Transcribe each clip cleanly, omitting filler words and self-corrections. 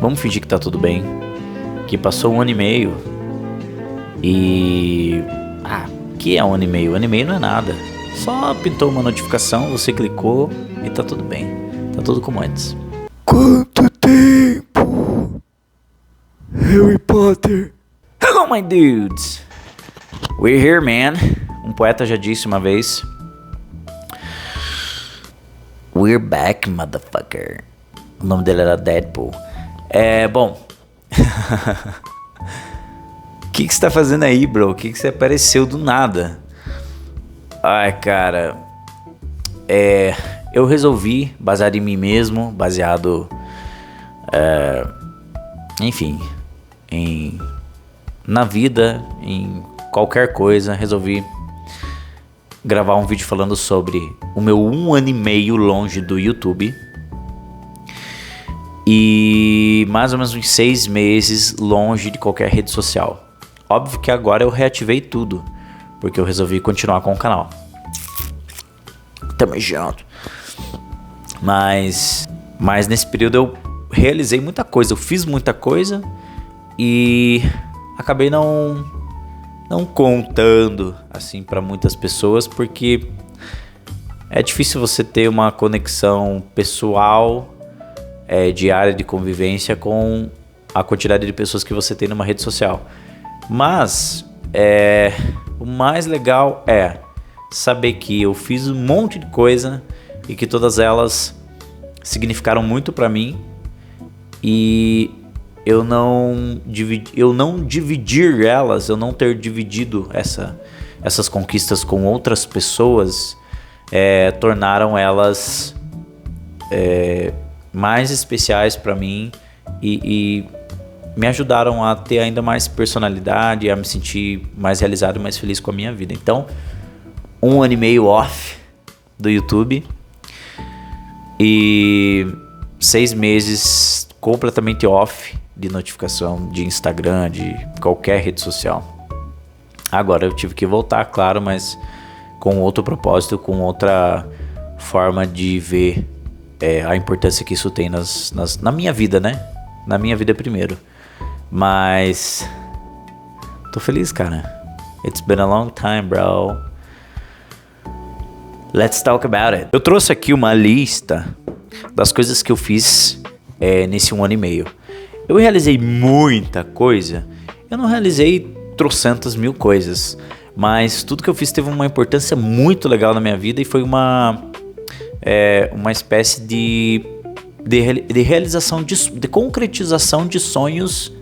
Vamos fingir que tá tudo bem, que passou 1 ano e meio e... que é 1 ano e meio? 1 ano e meio não é nada. Só pintou uma notificação, você clicou e tá tudo bem. Tá tudo como antes. Quanto tempo? Harry Potter. Hello, my dudes! We're here, man. Um poeta já disse uma vez. We're back, motherfucker. O nome dele era Deadpool. Bom. O que você tá fazendo aí, bro? O que você apareceu do nada? Ai, cara. Eu resolvi, baseado em mim mesmo, baseado... enfim, na vida, em qualquer coisa, resolvi gravar um vídeo falando sobre o meu 1 ano e meio longe do YouTube e mais ou menos uns 6 meses longe de qualquer rede social. Óbvio que agora eu reativei tudo, porque eu resolvi continuar com o canal. Tamo junto. Mas nesse período eu realizei muita coisa, eu fiz muita coisa e acabei não contando assim para muitas pessoas, porque é difícil você ter uma conexão pessoal, diária de convivência com a quantidade de pessoas que você tem numa rede social. Mas o mais legal é saber que eu fiz um monte de coisa e que todas elas significaram muito para mim, e eu não dividir elas, eu não ter dividido essas conquistas com outras pessoas, tornaram elas mais especiais para mim e me ajudaram a ter ainda mais personalidade, a me sentir mais realizado e mais feliz com a minha vida. Então, 1 ano e meio off do YouTube e 6 meses completamente off de notificação de Instagram, de qualquer rede social. Agora eu tive que voltar, claro, mas com outro propósito, com outra forma de ver a importância que isso tem na minha vida, né? Na minha vida primeiro. Mas tô feliz, cara. It's been a long time, bro. Let's talk about it. Eu trouxe aqui uma lista das coisas que eu fiz nesse 1 ano e meio. Eu realizei muita coisa. Eu não realizei trocentas mil coisas, mas tudo que eu fiz teve uma importância muito legal na minha vida e foi uma espécie de realização, de concretização de sonhos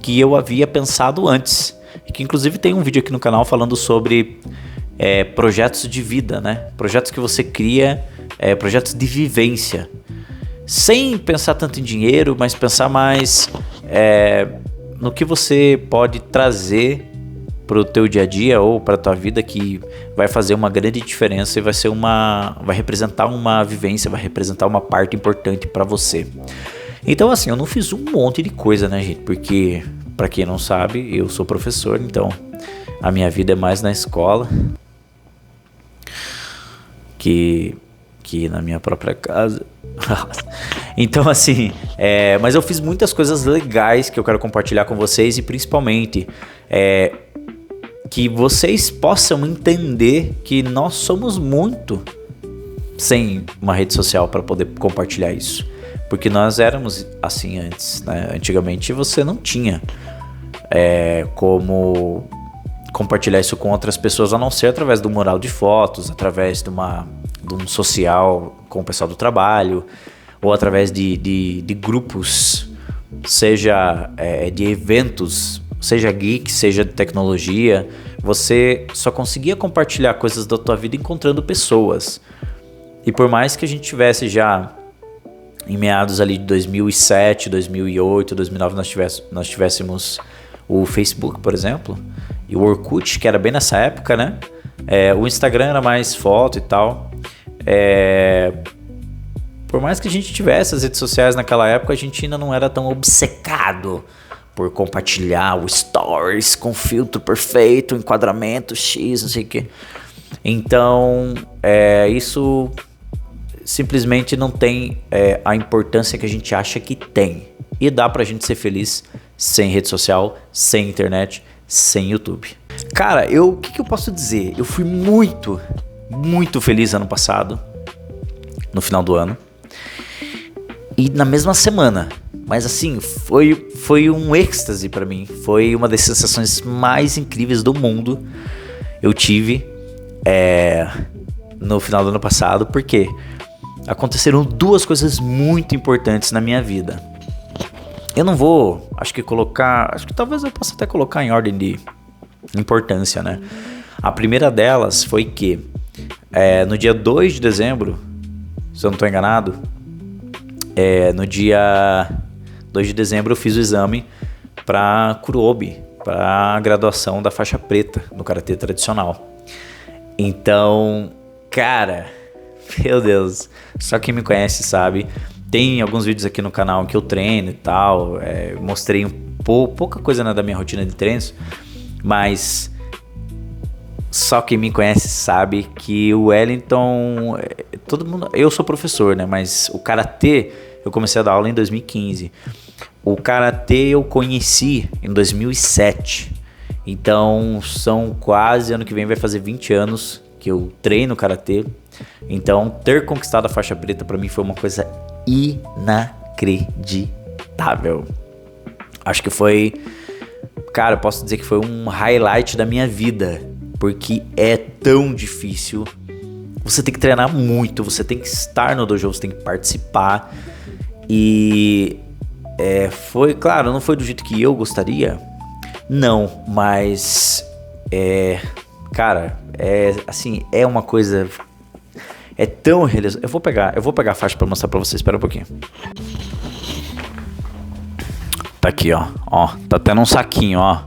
que eu havia pensado antes. Que inclusive tem um vídeo aqui no canal falando sobre projetos de vida, né? Projetos que você cria, projetos de vivência. Sem pensar tanto em dinheiro, mas pensar mais no que você pode trazer para o teu dia a dia ou para a tua vida, que vai fazer uma grande diferença e vai representar uma vivência, vai representar uma parte importante para você. Então assim, eu não fiz um monte de coisa, né, gente? Porque, para quem não sabe, eu sou professor, então a minha vida é mais na escola que na minha própria casa. Então assim, mas eu fiz muitas coisas legais que eu quero compartilhar com vocês, e principalmente que vocês possam entender que nós somos muito sem uma rede social para poder compartilhar isso, porque nós éramos assim antes, né? Antigamente você não tinha como compartilhar isso com outras pessoas, a não ser através do mural de fotos, através de um social com o pessoal do trabalho, ou através de grupos, seja de eventos, seja geek, seja de tecnologia. Você só conseguia compartilhar coisas da tua vida encontrando pessoas. E por mais que a gente tivesse já em meados ali de 2007, 2008, 2009, nós tivéssemos o Facebook, por exemplo, e o Orkut, que era bem nessa época, né? O Instagram era mais foto e tal. Por mais que a gente tivesse as redes sociais naquela época, a gente ainda não era tão obcecado por compartilhar o stories com filtro perfeito, enquadramento X, não sei o que. Então, isso simplesmente não tem a importância que a gente acha que tem. E dá pra gente ser feliz sem rede social, sem internet, sem YouTube. Cara, o que eu posso dizer? Eu fui muito, muito feliz ano passado, no final do ano. E na mesma semana. Mas assim, foi um êxtase pra mim. Foi uma das sensações mais incríveis do mundo. Eu tive no final do ano passado. Porque aconteceram duas coisas muito importantes na minha vida. Eu não vou, acho que talvez eu possa até colocar em ordem de importância, né? A primeira delas foi que no dia 2 de dezembro, se eu não estou enganado, no dia 2 de dezembro eu fiz o exame para Kurobi, para a graduação da faixa preta no Karatê tradicional. Então, cara, meu Deus, só quem me conhece sabe. Tem alguns vídeos aqui no canal que eu treino e tal, mostrei pouca coisa da minha rotina de treinos, mas só quem me conhece sabe que o Wellington, todo mundo, eu sou professor, né? Mas o Karatê, eu comecei a dar aula em 2015. O Karatê eu conheci em 2007. Então são quase, ano que vem vai fazer 20 anos que eu treino Karatê. Então ter conquistado a faixa preta pra mim foi uma coisa inacreditável. Acho que foi, cara, eu posso dizer que foi um highlight da minha vida, porque é tão difícil. Você tem que treinar muito, você tem que estar no dojo, você tem que participar. E foi, claro, não foi do jeito que eu gostaria, não, mas cara, assim, é uma coisa, é tão realizador. Eu vou pegar a faixa pra mostrar pra vocês, espera um pouquinho. Tá aqui, ó, tá até num saquinho, ó.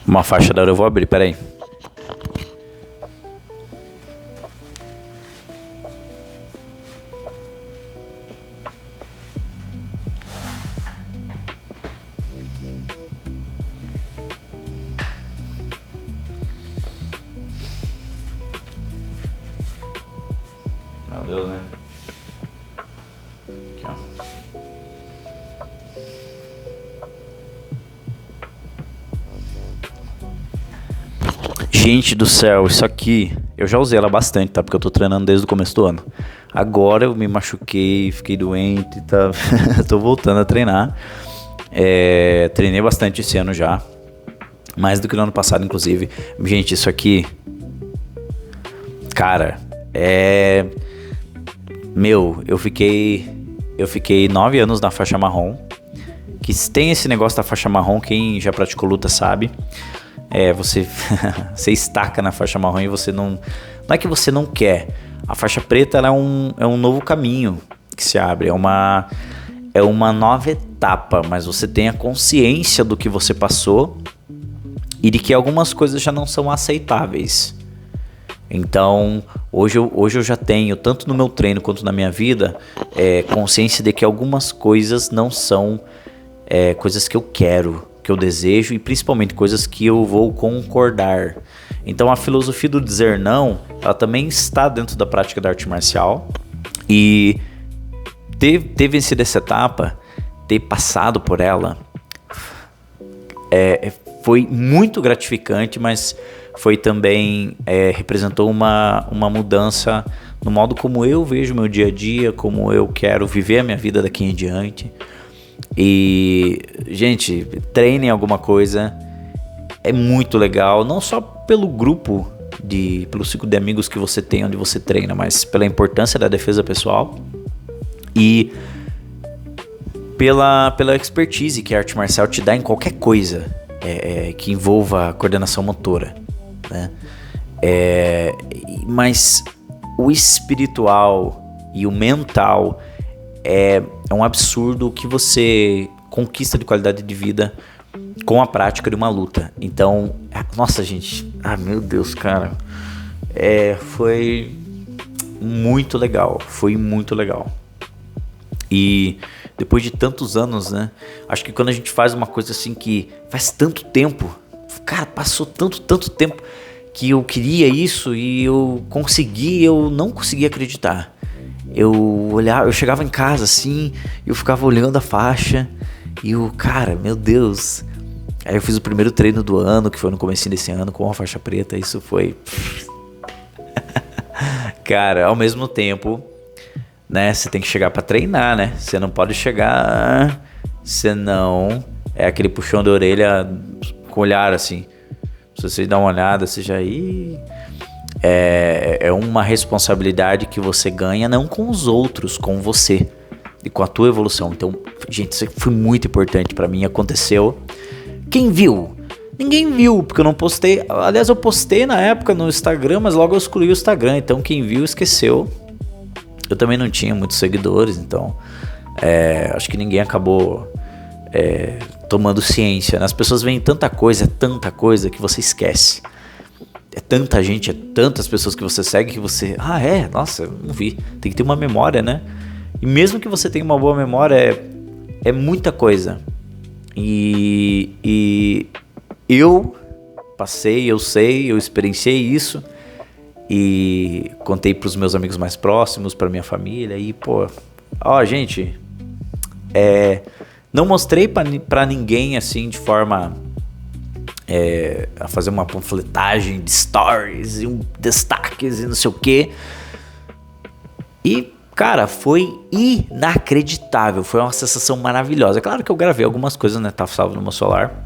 Uma faixa da hora, eu vou abrir, pera aí. Meu Deus, né? Aqui, ó. Gente do céu, isso aqui eu já usei ela bastante, tá? Porque eu tô treinando desde o começo do ano. Agora eu me machuquei, fiquei doente, tá? Tô voltando a treinar. Treinei bastante esse ano já, mais do que no ano passado, inclusive. Gente, isso aqui, cara, eu fiquei 9 anos na faixa marrom. Que tem esse negócio da faixa marrom, quem já praticou luta sabe. Você estaca na faixa marrom e você não é que você não quer. A faixa preta ela é um novo caminho que se abre, é uma nova etapa, mas você tem a consciência do que você passou e de que algumas coisas já não são aceitáveis. Então, hoje eu já tenho, tanto no meu treino quanto na minha vida, consciência de que algumas coisas não são coisas que eu quero, que eu desejo, e principalmente coisas que eu vou concordar. Então a filosofia do dizer não, ela também está dentro da prática da arte marcial, e ter vencido essa etapa, ter passado por ela, foi muito gratificante, mas foi também, representou uma mudança no modo como eu vejo o meu dia a dia, como eu quero viver a minha vida daqui em diante. E, gente, treinem alguma coisa, é muito legal, não só pelo grupo, pelo ciclo de amigos que você tem onde você treina, mas pela importância da defesa pessoal e pela expertise que a arte marcial te dá em qualquer coisa que envolva coordenação motora, né? Mas o espiritual e o mental é um absurdo o que você conquista de qualidade de vida com a prática de uma luta. Então, nossa, gente, meu Deus, cara, foi muito legal, E depois de tantos anos, né, acho que quando a gente faz uma coisa assim que faz tanto tempo, cara, passou tanto tempo, que eu queria isso e eu não conseguia acreditar. Eu chegava em casa assim, eu ficava olhando a faixa e cara, meu Deus. Aí eu fiz o primeiro treino do ano, que foi no comecinho desse ano, com a faixa preta. Isso foi... Cara, ao mesmo tempo, né, você tem que chegar pra treinar, né? Você não pode chegar, senão é aquele puxão de orelha com olhar assim. Se você dá uma olhada, você já... É uma responsabilidade que você ganha não com os outros, com você e com a tua evolução. Então, gente, isso foi muito importante pra mim. Aconteceu. Quem viu? Ninguém viu, porque eu não postei. Aliás, eu postei na época no Instagram, mas logo eu excluí o Instagram. Então, quem viu, esqueceu. Eu também não tinha muitos seguidores, então acho que ninguém acabou tomando ciência, né? As pessoas veem tanta coisa que você esquece. É tanta gente, é tantas pessoas que você segue que você... Nossa, não vi. Tem que ter uma memória, né? E mesmo que você tenha uma boa memória, é muita coisa. E eu passei, eu sei, eu experienciei isso. E contei pros meus amigos mais próximos, pra minha família. E, gente... não mostrei pra ninguém, assim, de forma... a fazer uma panfletagem de stories e destaques e não sei o que. E, cara, foi inacreditável. Foi uma sensação maravilhosa. É claro que eu gravei algumas coisas, né? Tá salvo no meu celular.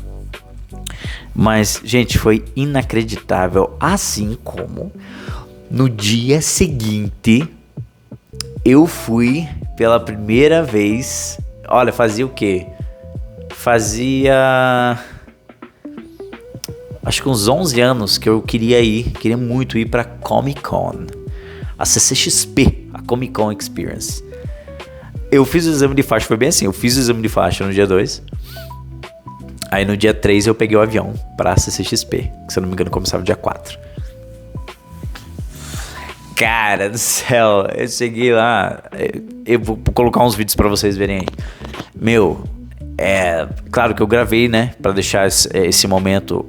Mas, gente, foi inacreditável. Assim como no dia seguinte eu fui pela primeira vez. Olha, fazia o quê? Acho que uns 11 anos que eu queria muito ir pra Comic Con, a CCXP, a Comic Con Experience. Eu fiz o exame de faixa, foi bem assim, eu fiz o exame de faixa no dia 2, aí no dia 3 eu peguei o avião pra CCXP, que se eu não me engano começava no dia 4. Cara do céu, eu cheguei lá, eu vou colocar uns vídeos pra vocês verem aí. Meu... claro que eu gravei, né, pra deixar esse momento,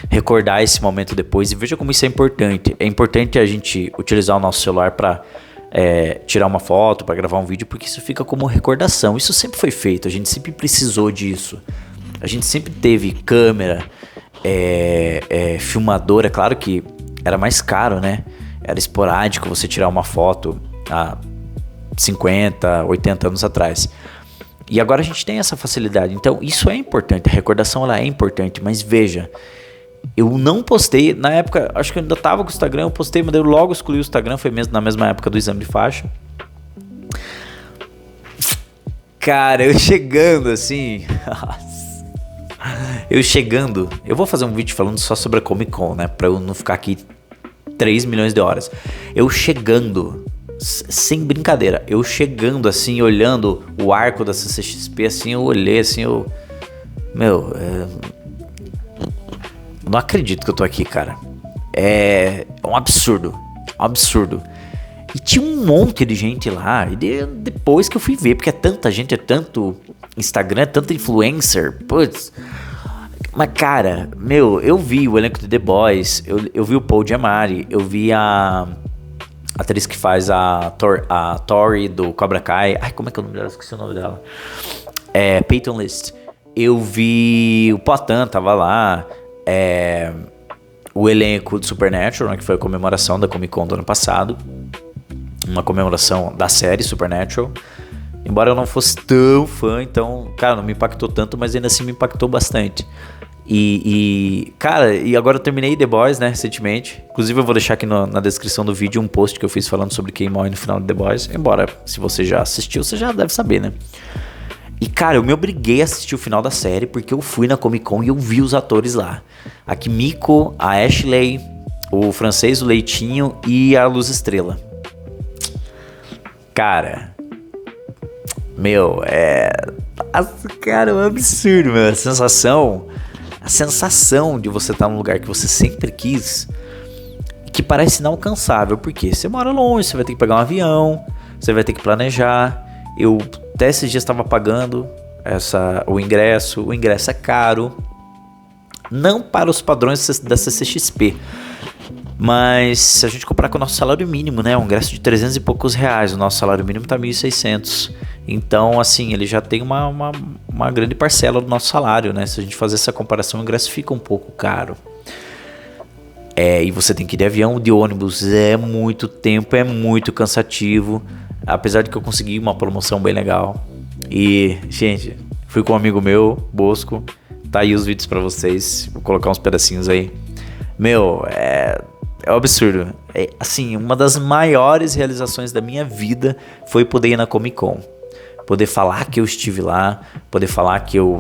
recordar esse momento depois. E veja como isso é importante. É importante a gente utilizar o nosso celular pra tirar uma foto, pra gravar um vídeo, porque isso fica como recordação. Isso sempre foi feito, a gente sempre precisou disso. A gente sempre teve câmera, filmador. É claro que era mais caro, né? Era esporádico você tirar uma foto há 50, 80 anos atrás. E agora a gente tem essa facilidade. Então isso é importante, a recordação ela é importante. Mas veja, eu não postei. Na época, acho que eu ainda tava com o Instagram. Eu postei, mas eu logo excluí o Instagram. Foi mesmo na mesma época do exame de faixa. Cara, eu chegando assim... Eu vou fazer um vídeo falando só sobre a Comic Con, né? Pra eu não ficar aqui 3 milhões de horas. Eu chegando... Sem brincadeira, eu chegando assim, olhando o arco da CCXP, assim, eu olhei assim, não acredito que eu tô aqui, cara. É um absurdo, E tinha um monte de gente lá, e depois que eu fui ver, porque é tanta gente, é tanto Instagram, é tanto influencer, putz. Mas cara, eu vi o elenco de The Boys, eu vi o Paul Giamatti, eu vi a atriz que faz a Tori do Cobra Kai. Ai, como é que é o nome dela? Esqueci o nome dela. Peyton List. Eu vi o Potan, tava lá. O elenco do Supernatural, né, que foi a comemoração da Comic Con do ano passado. Uma comemoração da série Supernatural. Embora eu não fosse tão fã, então, cara, não me impactou tanto, mas ainda assim me impactou bastante. Cara, e agora eu terminei The Boys, né, recentemente. Inclusive eu vou deixar aqui na descrição do vídeo um post que eu fiz falando sobre quem morre no final de The Boys. Embora, se você já assistiu, você já deve saber, né. E cara, eu me obriguei a assistir o final da série porque eu fui na Comic Con e eu vi os atores lá. A Kimiko, a Ashley, o francês, o Leitinho e a Luz Estrela. Cara... Cara, é um absurdo, meu. A sensação de você estar num lugar que você sempre quis, que parece inalcançável, porque você mora longe, você vai ter que pegar um avião, você vai ter que planejar. Eu até esses dias estava pagando o ingresso é caro. Não para os padrões da CCXP, mas se a gente comparar com o nosso salário mínimo, né? Um ingresso de 300 e poucos reais, o nosso salário mínimo tá 1.600. Então, assim, ele já tem uma grande parcela do nosso salário, né? Se a gente fazer essa comparação, o ingresso fica um pouco caro. E você tem que ir de avião, de ônibus, é muito tempo, é muito cansativo. Apesar de que eu consegui uma promoção bem legal. E, gente, fui com um amigo meu, Bosco. Tá aí os vídeos pra vocês, vou colocar uns pedacinhos aí. Meu, é um absurdo. Assim, uma das maiores realizações da minha vida foi poder ir na Comic Con. Poder falar que eu estive lá, poder falar que eu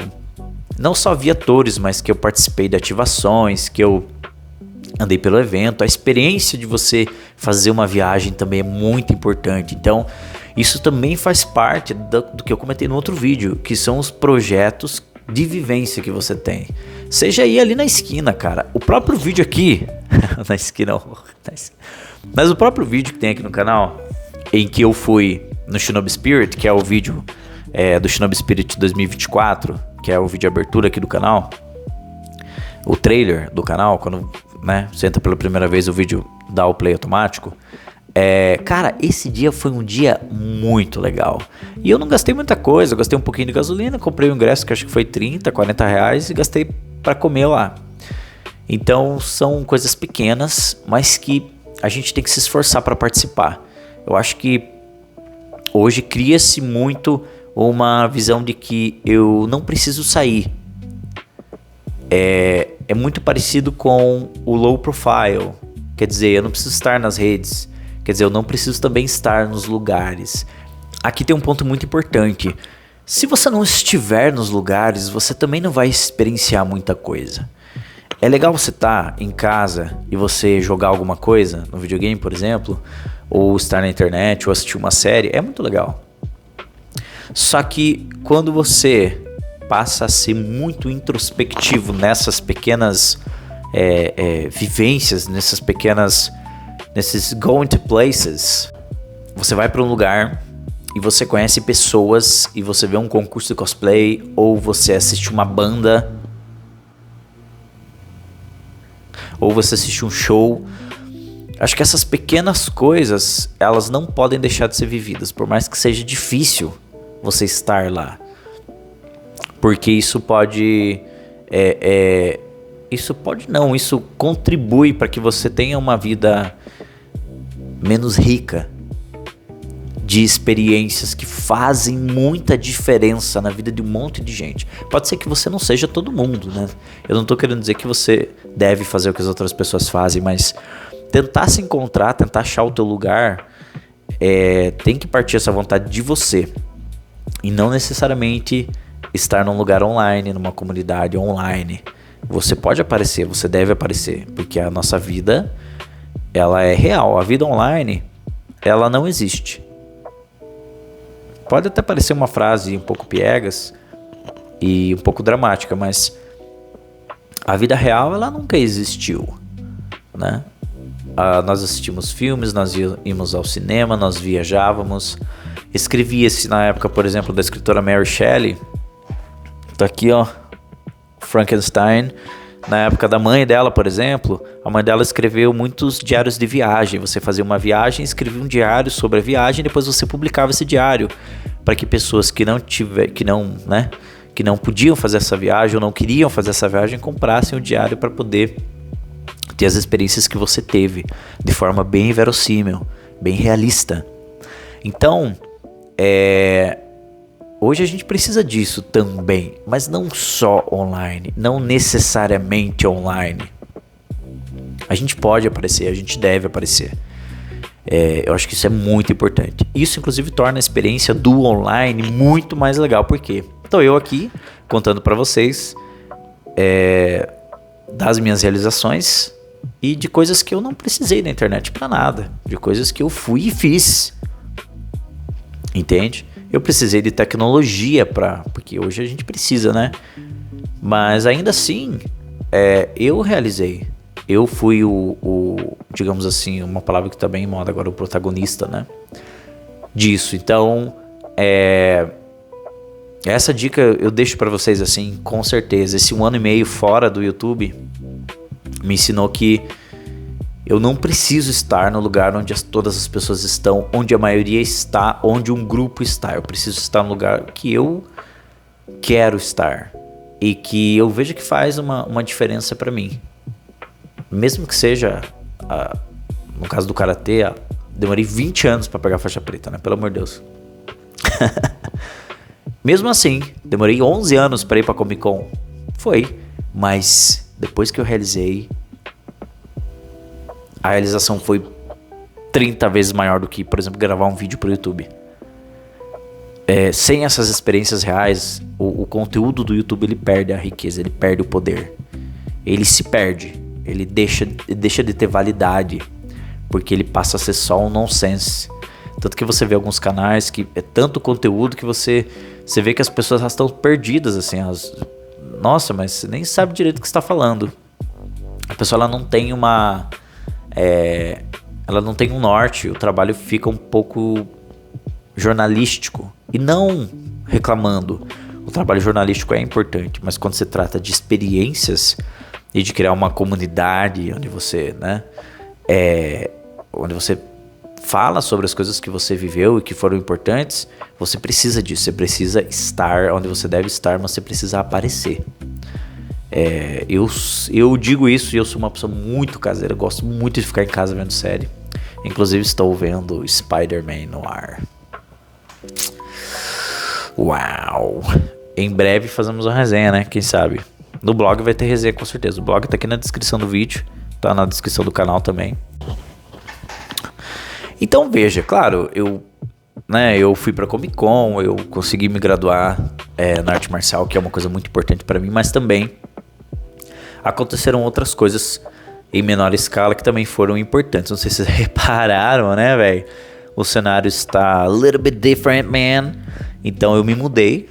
não só vi atores, mas que eu participei de ativações, que eu andei pelo evento. A experiência de você fazer uma viagem também é muito importante. Então, isso também faz parte do que eu comentei no outro vídeo, que são os projetos de vivência que você tem. Seja aí ali na esquina, cara. O próprio vídeo aqui... na esquina, mas o próprio vídeo que tem aqui no canal, em que eu fui no Shinobi Spirit, que é o vídeo do Shinobi Spirit 2024, que é o vídeo de abertura aqui do canal, o trailer do canal, quando, né, você entra pela primeira vez, o vídeo dá o play automático. Cara, esse dia foi um dia muito legal. E eu não gastei muita coisa, eu gastei um pouquinho de gasolina, comprei um ingresso que acho que foi 30, 40 reais e gastei pra comer lá. Então são coisas pequenas, mas que a gente tem que se esforçar para participar. Eu acho que hoje cria-se muito uma visão de que eu não preciso sair. É muito parecido com o low profile. Quer dizer, eu não preciso estar nas redes. Quer dizer, eu não preciso também estar nos lugares. Aqui tem um ponto muito importante. Se você não estiver nos lugares, você também não vai experienciar muita coisa. É legal você estar em casa e você jogar alguma coisa no videogame, por exemplo, ou estar na internet, ou assistir uma série, é muito legal. Só que quando você passa a ser muito introspectivo nessas pequenas vivências, nesses going to places, você vai para um lugar e você conhece pessoas e você vê um concurso de cosplay, ou você assiste uma banda, ou você assiste um show. Acho que essas pequenas coisas, elas não podem deixar de ser vividas, por mais que seja difícil você estar lá. Porque isso pode... Isso contribui para que você tenha uma vida menos rica de experiências que fazem muita diferença na vida de um monte de gente. Pode ser que você não seja todo mundo, né? Eu não tô querendo dizer que você deve fazer o que as outras pessoas fazem, mas tentar se encontrar, tentar achar o teu lugar, tem que partir essa vontade de você. E não necessariamente estar num lugar online, numa comunidade online. Você pode aparecer, você deve aparecer, porque a nossa vida, ela é real. A vida online, ela não existe. Pode até parecer uma frase um pouco piegas e um pouco dramática, mas a vida real, ela nunca existiu, né? Nós assistimos filmes, nós íamos ao cinema, nós viajávamos. Escrevia-se na época, por exemplo, da escritora Mary Shelley. Tá aqui, ó, Frankenstein. Na época da mãe dela, por exemplo, a mãe dela escreveu muitos diários de viagem. Você fazia uma viagem, escrevia um diário sobre a viagem, depois você publicava esse diário para que pessoas que não podiam fazer essa viagem ou não queriam fazer essa viagem comprassem o diário para poder ter as experiências que você teve de forma bem verossímil, bem realista. Então, hoje a gente precisa disso também, mas não só online, não necessariamente online. A gente pode aparecer, a gente deve aparecer. Eu acho que isso é muito importante. Isso, inclusive, torna a experiência do online muito mais legal. Por quê? Estou eu aqui contando para vocês das minhas realizações e de coisas que eu não precisei da internet para nada, de coisas que eu fui e fiz. Entende? Eu precisei de tecnologia porque hoje a gente precisa, né? Mas ainda assim, eu realizei. Eu fui digamos assim, uma palavra que tá bem em moda agora, o protagonista, né? Disso. Então, essa dica eu deixo pra vocês assim, com certeza. Esse 1 ano e meio fora do YouTube me ensinou que eu não preciso estar no lugar onde todas as pessoas estão, onde a maioria está, onde um grupo está. Eu preciso estar no lugar que eu quero estar e que eu vejo que faz uma diferença pra mim. Mesmo que seja, no caso do Karatê, demorei 20 anos pra pegar a faixa preta, né? Pelo amor de Deus. Mesmo assim, demorei 11 anos pra ir pra Comic Con. Foi, mas depois que eu realizei, a realização foi 30 vezes maior do que, por exemplo, gravar um vídeo pro YouTube. Sem essas experiências reais, o conteúdo do YouTube ele perde a riqueza, ele perde o poder. Ele se perde, ele deixa de ter validade, porque ele passa a ser só um nonsense. Tanto que você vê alguns canais que é tanto conteúdo que você vê que as pessoas estão perdidas, assim. Nossa, mas você nem sabe direito o que você está falando. A pessoa ela não tem ela não tem um norte, o trabalho fica um pouco jornalístico. E não reclamando, o trabalho jornalístico é importante, mas quando se trata de experiências e de criar uma comunidade onde você, né, onde você fala sobre as coisas que você viveu e que foram importantes, você precisa disso, você precisa estar onde você deve estar, mas você precisa aparecer. Eu digo isso e eu sou uma pessoa muito caseira, gosto muito de ficar em casa vendo série. Inclusive estou vendo Spider-Man no ar. Uau! Em breve fazemos uma resenha, né? Quem sabe? No blog vai ter resenha com certeza. O blog tá aqui na descrição do vídeo, tá na descrição do canal também. Então veja, claro, eu fui pra Comic Con, eu consegui me graduar na arte marcial, que é uma coisa muito importante pra mim, mas também aconteceram outras coisas em menor escala que também foram importantes. Não sei se vocês repararam, né, velho? O cenário está a little bit different, man. Então eu me mudei.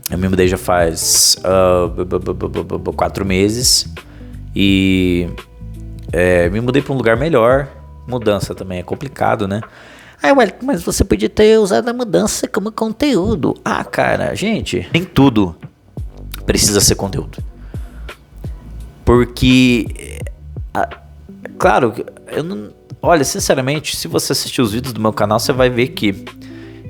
Eu me mudei já faz 4 meses. E me mudei pra um lugar melhor. Mudança também é complicado, né? Mas você podia ter usado a mudança como conteúdo. Cara, gente, nem tudo precisa ser conteúdo. Porque, claro, olha, sinceramente, se você assistir os vídeos do meu canal, você vai ver que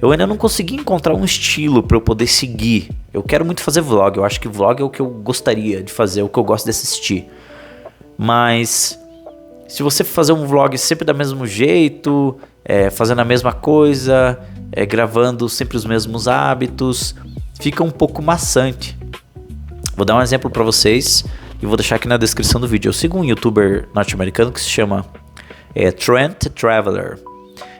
eu ainda não consegui encontrar um estilo para eu poder seguir. Eu quero muito fazer vlog, eu acho que vlog é o que eu gostaria de fazer, é o que eu gosto de assistir. Mas se você fazer um vlog sempre do mesmo jeito, fazendo a mesma coisa, gravando sempre os mesmos hábitos, fica um pouco maçante. Vou dar um exemplo para vocês e vou deixar aqui na descrição do vídeo. Eu sigo um youtuber norte-americano que se chama Trent Traveler.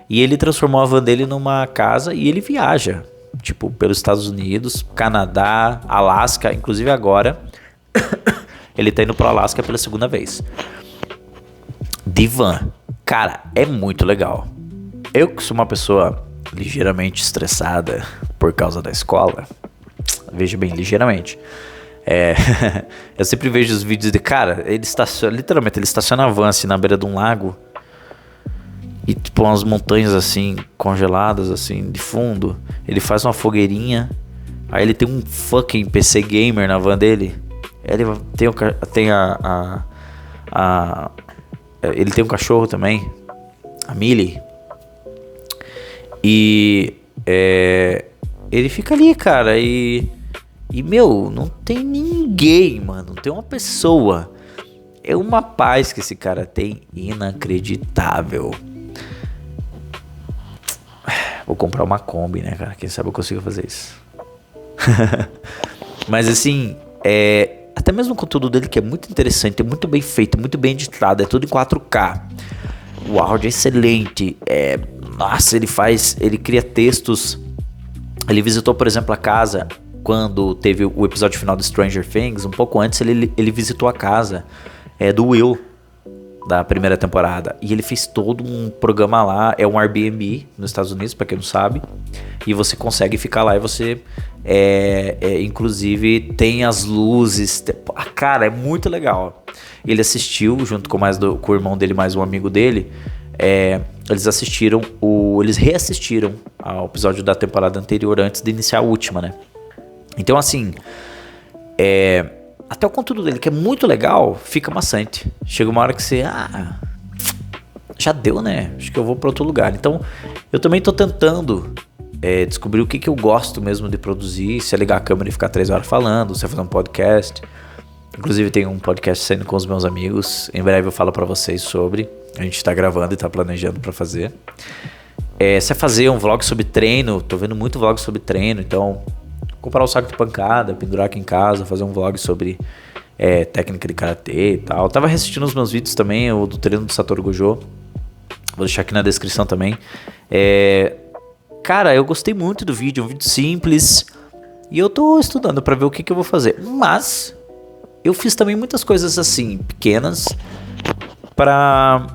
E ele transformou a van dele numa casa e ele viaja, tipo, pelos Estados Unidos, Canadá, Alasca. Inclusive agora, ele tá indo pro Alasca pela segunda vez. De van. Cara, é muito legal. Eu que sou uma pessoa ligeiramente estressada por causa da escola, veja bem, ligeiramente. Eu sempre vejo os vídeos de cara, ele estaciona a van assim na beira de um lago e tipo umas montanhas assim congeladas assim de fundo. Ele faz uma fogueirinha, aí ele tem um fucking PC gamer na van dele. Ele tem um cachorro também, a Millie. E ele fica ali, cara, e meu, não tem ninguém, mano. Não tem uma pessoa. É uma paz que esse cara tem inacreditável. Vou comprar uma Kombi, né, cara? Quem sabe eu consigo fazer isso. Mas assim, até mesmo o conteúdo dele que é muito interessante, é muito bem feito, muito bem editado, é tudo em 4K. O áudio é excelente. Nossa, ele cria textos. Ele visitou, por exemplo, a casa quando teve o episódio final de Stranger Things. Um pouco antes ele visitou a casa do Will, da primeira temporada, e ele fez todo um programa lá. É um Airbnb nos Estados Unidos, pra quem não sabe, e você consegue ficar lá e você inclusive tem as luzes. Cara, é muito legal. Ele assistiu junto com o irmão dele, mais um amigo dele, eles reassistiram ao episódio da temporada anterior antes de iniciar a última, né? Então, assim, até o conteúdo dele, que é muito legal, fica maçante. Chega uma hora que você, já deu, né? Acho que eu vou para outro lugar. Então, eu também tô tentando descobrir o que eu gosto mesmo de produzir, se é ligar a câmera e ficar 3 horas falando, se é fazer um podcast. Inclusive, tem um podcast saindo com os meus amigos. Em breve eu falo para vocês sobre. A gente tá gravando e tá planejando para fazer. Se é fazer um vlog sobre treino, tô vendo muito vlog sobre treino, então comprar o saco de pancada, pendurar aqui em casa, fazer um vlog sobre técnica de karatê e tal. Eu tava assistindo os meus vídeos também, o do treino do Satoru Gojo. Vou deixar aqui na descrição também. Cara, eu gostei muito do vídeo, um vídeo simples. E eu tô estudando pra ver o que eu vou fazer. Mas eu fiz também muitas coisas assim, pequenas, pra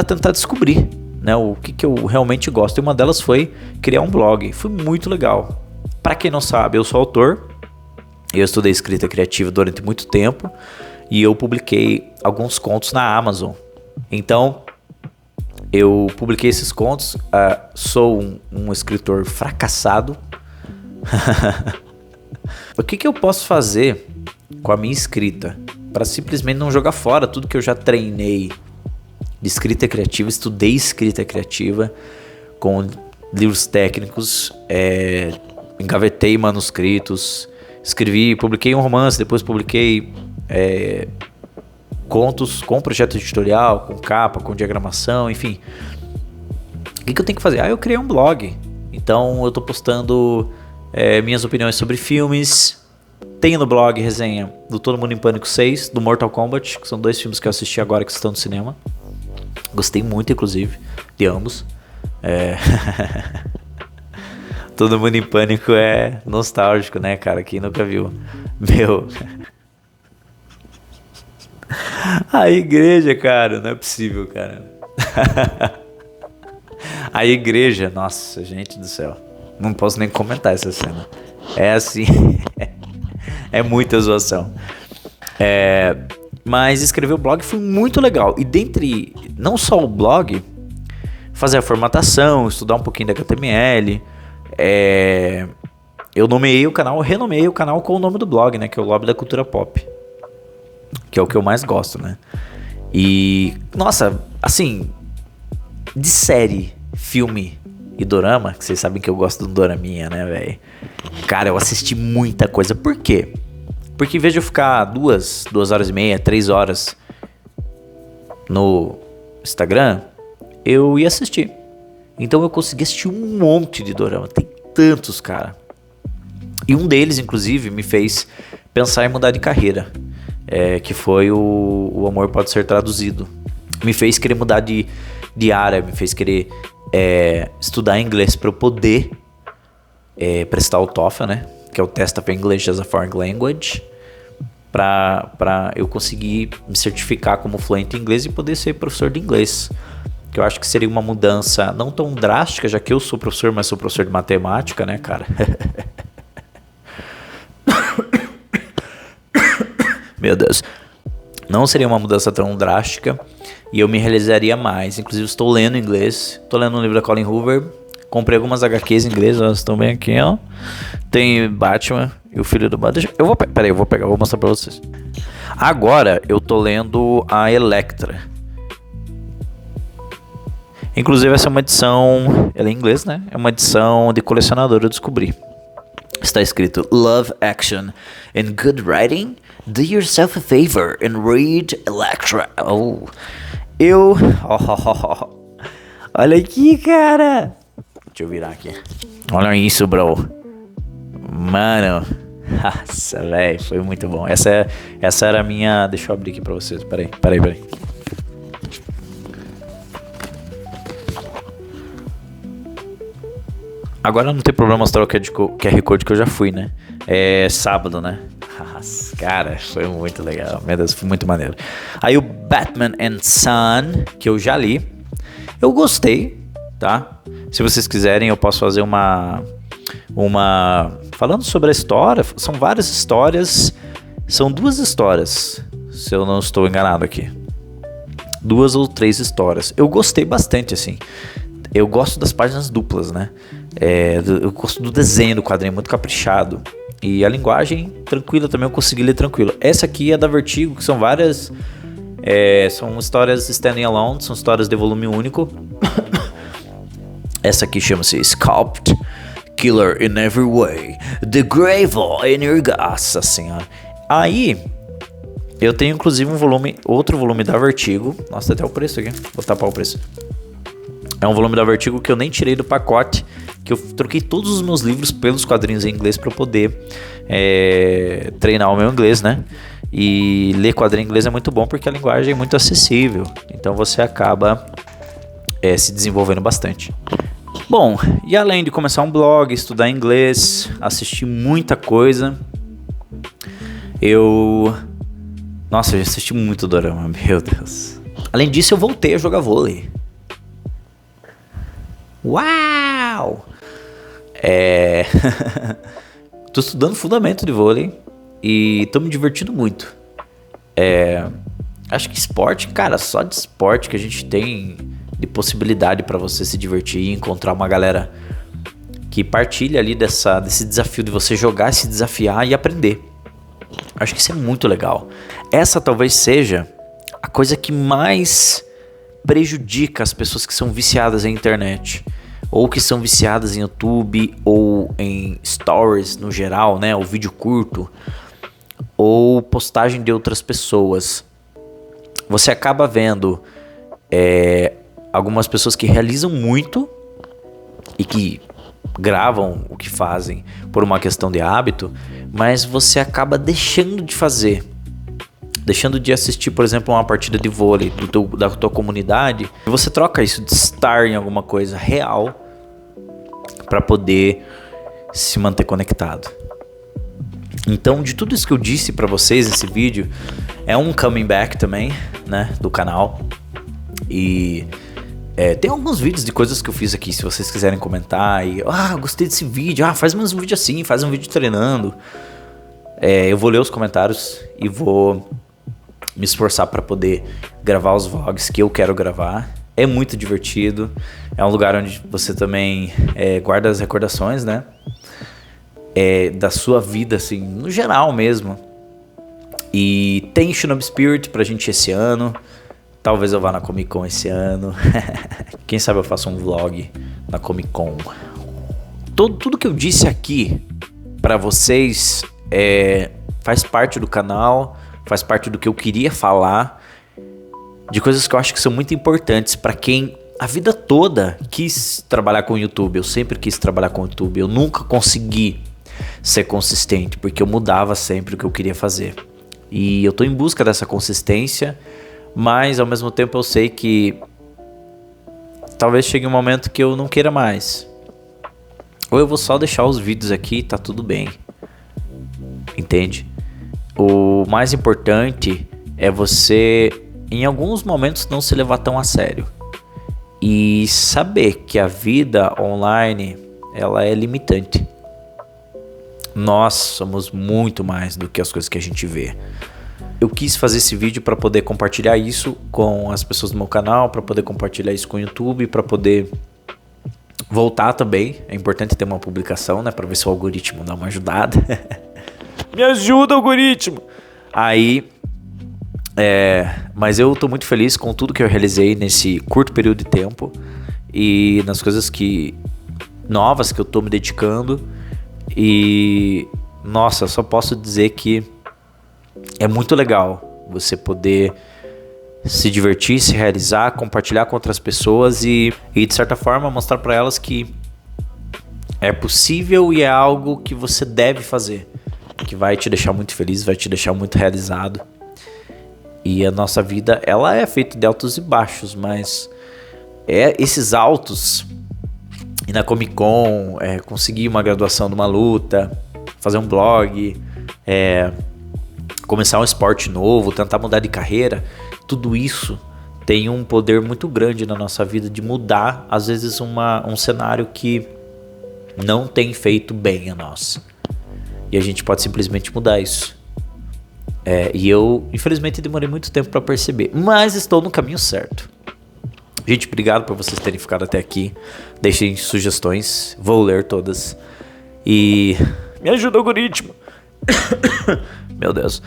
tentar descobrir, né, o que eu realmente gosto. E uma delas foi criar um blog. Foi muito legal. Pra quem não sabe, eu sou autor. Eu estudei escrita criativa durante muito tempo. E eu publiquei alguns contos na Amazon. Então, eu publiquei esses contos. Sou um escritor fracassado. O que eu posso fazer com a minha escrita para simplesmente não jogar fora tudo que eu já treinei de escrita criativa? Estudei escrita criativa com livros técnicos, engavetei manuscritos, escrevi, publiquei um romance, depois publiquei contos com projeto editorial, com capa, com diagramação, enfim. O que eu tenho que fazer? Eu criei um blog. Então eu tô postando minhas opiniões sobre filmes. Tenho no blog resenha do Todo Mundo em Pânico 6, do Mortal Kombat, que são 2 filmes que eu assisti agora que estão no cinema. Gostei muito, inclusive, de ambos. Todo Mundo em Pânico é nostálgico, né, cara? Quem nunca viu? Meu... A igreja, cara, não é possível, cara. A igreja, nossa, gente do céu. Não posso nem comentar essa cena. É assim... É muita zoação. Mas escrever o blog foi muito legal. E dentre, não só o blog, fazer a formatação, estudar um pouquinho da HTML. Eu renomeei o canal com o nome do blog, né? Que é o Lobby da Cultura Pop. Que é o que eu mais gosto, né? E, nossa, assim, de série, filme e dorama, que vocês sabem que eu gosto do doraminha, né, velho? Cara, eu assisti muita coisa. Por quê? Porque em vez de eu ficar 2 horas e meia, 3 horas no Instagram, eu ia assistir. Então eu consegui assistir um monte de dorama. Tem tantos, cara. E um deles, inclusive, me fez pensar em mudar de carreira. Que foi o Amor Pode Ser Traduzido. Me fez querer mudar de área, me fez querer estudar inglês para eu poder prestar o TOEFL, né? Que é o Test of English as a Foreign Language, para eu conseguir me certificar como fluente em inglês e poder ser professor de inglês. Que eu acho que seria uma mudança não tão drástica, já que eu sou professor, mas sou professor de matemática, né, cara? Meu Deus. Não seria uma mudança tão drástica e eu me realizaria mais. Inclusive, estou lendo inglês. Estou lendo um livro da Colin Hoover. Comprei algumas HQs em inglês, elas estão bem aqui, ó. Tem Batman e o filho do Batman. Eu vou pegar, vou mostrar pra vocês. Agora eu tô lendo a Electra. Inclusive essa é uma edição, ela é em inglês, né? É uma edição de colecionador, eu descobri. Está escrito Love, Action and Good Writing. Do yourself a favor and read Electra. Olha aqui, cara. Deixa eu virar aqui. Olha isso, bro. Mano. Nossa, velho. Foi muito bom. Essa era a minha... Deixa eu abrir aqui pra vocês. Peraí. Agora não tem problema mostrar o QR Code que eu já fui, né? É sábado, né? Nossa, cara, foi muito legal. Meu Deus, foi muito maneiro. Aí o Batman and Son, que eu já li. Eu gostei, tá? Se vocês quiserem, eu posso fazer uma... Falando sobre a história, são várias histórias. São 2 histórias, se eu não estou enganado aqui. 2 ou 3 histórias. Eu gostei bastante, assim. Eu gosto das páginas duplas, né? Eu gosto do desenho do quadrinho, muito caprichado. E a linguagem tranquila também, eu consegui ler tranquilo. Essa aqui é da Vertigo, que são várias... são histórias standing alone, são histórias de volume único. Essa aqui chama-se Sculpt, Killer in Every Way, The Gravel in Your... Nossa senhora. Aí, eu tenho inclusive outro volume da Vertigo. Nossa, tem até o preço aqui, vou tapar o preço. É um volume da Vertigo que eu nem tirei do pacote, que eu troquei todos os meus livros pelos quadrinhos em inglês para poder treinar o meu inglês, né? E ler quadrinho em inglês é muito bom porque a linguagem é muito acessível. Então você acaba se desenvolvendo bastante. Bom, e além de começar um blog, estudar inglês, assistir muita coisa, Nossa, eu já assisti muito dorama, meu Deus. Além disso, eu voltei a jogar vôlei. Uau! Tô estudando fundamento de vôlei e tô me divertindo muito. Acho que esporte, cara, só de esporte que a gente tem de possibilidade pra você se divertir e encontrar uma galera que partilha ali desse desafio de você jogar, se desafiar e aprender. Acho que isso é muito legal. Essa talvez seja a coisa que mais prejudica as pessoas que são viciadas em internet, ou que são viciadas em YouTube, ou em stories no geral, né, ou vídeo curto, ou postagem de outras pessoas. Você acaba vendo algumas pessoas que realizam muito e que gravam o que fazem por uma questão de hábito, mas você acaba deixando de fazer, deixando de assistir, por exemplo, uma partida de vôlei da tua comunidade, e você troca isso de estar em alguma coisa real para poder se manter conectado. Então, de tudo isso que eu disse para vocês nesse vídeo, é um coming back também, né, do canal. E tem alguns vídeos de coisas que eu fiz aqui, se vocês quiserem comentar. E, gostei desse vídeo, faz mais um vídeo assim, faz um vídeo treinando. Eu vou ler os comentários e vou me esforçar para poder gravar os vlogs que eu quero gravar. É muito divertido, é um lugar onde você também guarda as recordações, né? Da sua vida, assim, no geral mesmo. E tem Shinobi Spirit pra gente esse ano. Talvez eu vá na Comic Con esse ano. Quem sabe eu faço um vlog na Comic Con. Tudo que eu disse aqui pra vocês faz parte do canal, faz parte do que eu queria falar, de coisas que eu acho que são muito importantes pra quem a vida toda quis trabalhar com o YouTube. Eu sempre quis trabalhar com o YouTube. Eu nunca consegui ser consistente, porque eu mudava sempre o que eu queria fazer. E eu tô em busca dessa consistência, mas ao mesmo tempo eu sei que talvez chegue um momento que eu não queira mais. Ou eu vou só deixar os vídeos aqui e tá tudo bem. Entende? O mais importante é você, em alguns momentos, não se levar tão a sério. E saber que a vida online, ela é limitante. Nós somos muito mais do que as coisas que a gente vê. Eu quis fazer esse vídeo para poder compartilhar isso com as pessoas do meu canal, para poder compartilhar isso com o YouTube, para poder voltar também. É importante ter uma publicação, né, para ver se o algoritmo dá uma ajudada. Me ajuda, algoritmo! Aí, mas eu tô muito feliz com tudo que eu realizei nesse curto período de tempo e nas coisas novas que eu tô me dedicando. E nossa, só posso dizer que é muito legal você poder se divertir, se realizar, compartilhar com outras pessoas e de certa forma mostrar para elas que é possível e é algo que você deve fazer, que vai te deixar muito feliz, vai te deixar muito realizado. E a nossa vida, ela é feita de altos e baixos, mas esses altos, e na Comic Con, conseguir uma graduação numa luta, fazer um blog, começar um esporte novo, tentar mudar de carreira, tudo isso tem um poder muito grande na nossa vida de mudar, às vezes, um cenário que não tem feito bem a nós. E a gente pode simplesmente mudar isso. E eu, infelizmente, demorei muito tempo pra perceber. Mas estou no caminho certo. Gente, obrigado por vocês terem ficado até aqui. Deixem sugestões. Vou ler todas. E me ajuda, algoritmo. Meu Deus.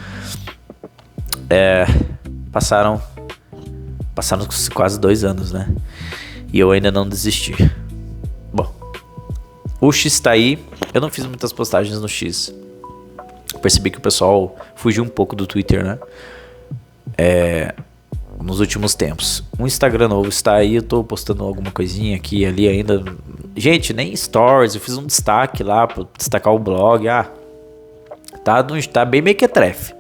Passaram quase 2 anos, né? E eu ainda não desisti. Bom, o X tá aí. Eu não fiz muitas postagens no X. Percebi que o pessoal fugiu um pouco do Twitter, né? Nos últimos tempos. O Instagram novo está aí. Eu tô postando alguma coisinha aqui e ali ainda. Gente, nem stories. Eu fiz um destaque lá pra destacar o blog. Tá bem mequetrefe.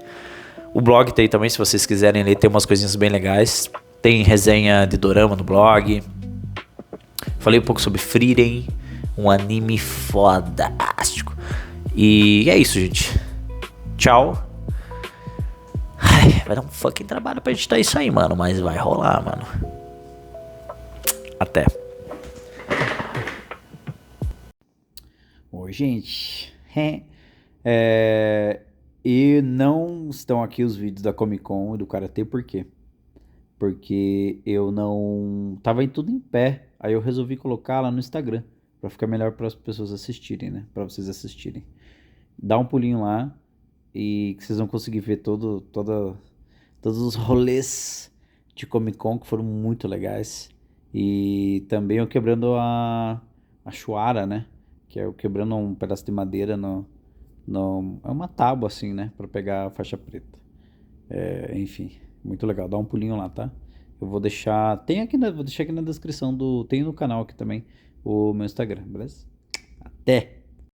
O blog tem também, se vocês quiserem ler, tem umas coisinhas bem legais. Tem resenha de dorama no blog. Falei um pouco sobre Frieren, um anime fodástico. E é isso, gente. Tchau. Vai dar um fucking trabalho pra editar isso aí, mano. Mas vai rolar, mano. Até. Oi, gente. E não estão aqui os vídeos da Comic Con e do Karatê, por quê? Porque eu não... Tava em tudo em pé. Aí eu resolvi colocar lá no Instagram. Pra ficar melhor para as pessoas assistirem, né? Pra vocês assistirem. Dá um pulinho lá. E que vocês vão conseguir ver todos os rolês de Comic Con que foram muito legais. E também eu quebrando a Chuara, né? Que é eu quebrando um pedaço de madeira é uma tábua assim, né? Pra pegar a faixa preta. Enfim, muito legal. Dá um pulinho lá, tá? Eu vou deixar... vou deixar aqui na descrição tem no canal aqui também o meu Instagram, beleza? Até!